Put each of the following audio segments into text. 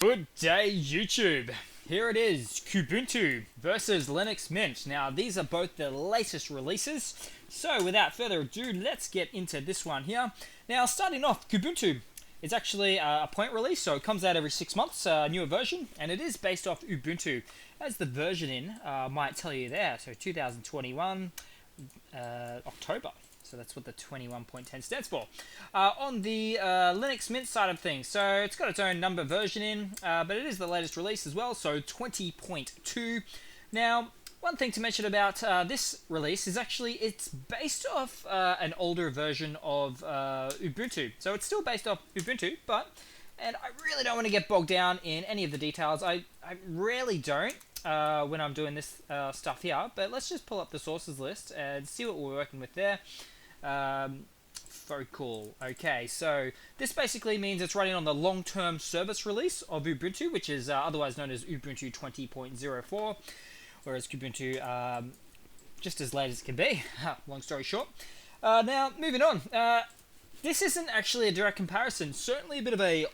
Good day, YouTube. Here it is, Kubuntu versus Linux Mint. Now, these are both the latest releases. So, without further ado, let's get into this one here. Now, starting off, Kubuntu is actually a point release, so it comes out every 6 months, a newer version, and it is based off Ubuntu, as the versioning might tell you there. So, 2021, October. So that's what the 21.10 stands for. On the Linux Mint side of things, so it's got its own number versioning, but it is the latest release as well, so 20.2. Now, one thing to mention about this release is actually it's based off an older version of Ubuntu. So it's still based off Ubuntu, and I really don't want to get bogged down in any of the details. I rarely don't when I'm doing this stuff here, but let's just pull up the sources list and see what we're working with there. Very cool. Okay, so this basically means it's running on the long-term service release of Ubuntu, which is otherwise known as Ubuntu 20.04, whereas Kubuntu just as late as can be. Long story short. Now, moving on. This isn't actually a direct comparison. Certainly a bit of a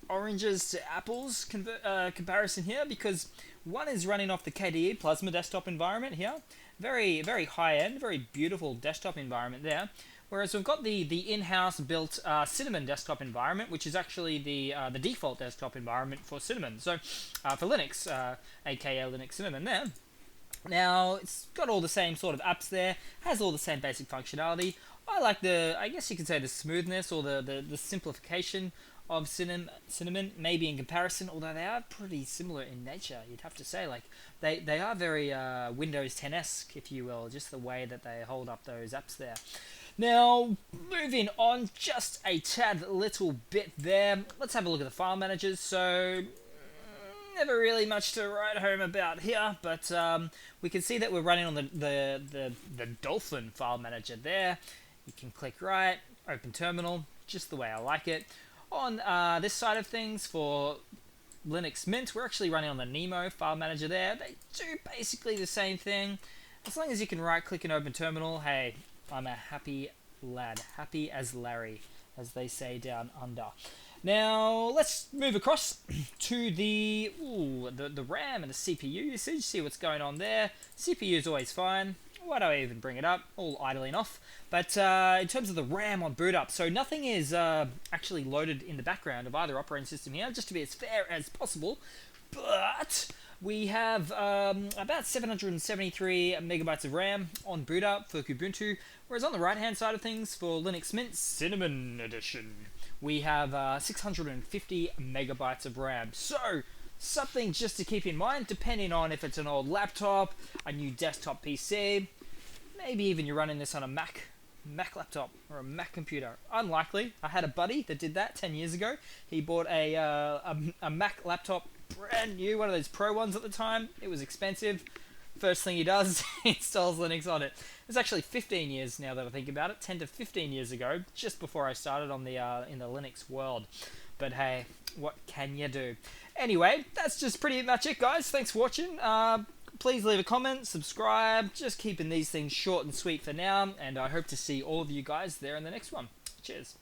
oranges to apples comparison here, because one is running off the KDE Plasma desktop environment here. Very, very high-end, very beautiful desktop environment there. Whereas we've got the in-house built Cinnamon desktop environment, which is actually the default desktop environment for Cinnamon. So for Linux, aka Linux Cinnamon there. Now, it's got all the same sort of apps there, has all the same basic functionality. I like I guess you could say the smoothness or the simplification of Cinnamon, maybe in comparison, although they are pretty similar in nature, you'd have to say. Like, they are very Windows 10-esque, if you will, just the way that they hold up those apps there. Now, moving on just a tad little bit there, let's have a look at the file managers. So, never really much to write home about here, but we can see that we're running on the Dolphin file manager there. You can click right, open terminal, just the way I like it. On this side of things, for Linux Mint, we're actually running on the Nemo file manager there. They do basically the same thing. As long as you can right-click and open terminal, hey, I'm a happy lad. Happy as Larry, as they say down under. Now, let's move across to the RAM and the CPU usage, see what's going on there. CPU is always fine. Why do I even bring it up? All idling off. But in terms of the RAM on boot up, so nothing is actually loaded in the background of either operating system here, just to be as fair as possible. But we have about 773 megabytes of RAM on boot up for Kubuntu, whereas on the right-hand side of things, for Linux Mint Cinnamon Edition, we have 650 megabytes of RAM. So, something just to keep in mind, depending on if it's an old laptop, a new desktop PC, maybe even you're running this on a Mac laptop or a Mac computer. Unlikely. I had a buddy that did that 10 years ago. He bought a Mac laptop, brand new, one of those Pro ones at the time. It was expensive. First thing he does, he installs Linux on it. It's actually 15 years now that I think about it, 10 to 15 years ago, just before I started on the in the Linux world. But hey, what can you do? Anyway, that's just pretty much it, guys. Thanks for watching. Please leave a comment, subscribe, just keeping these things short and sweet for now, and I hope to see all of you guys there in the next one. Cheers.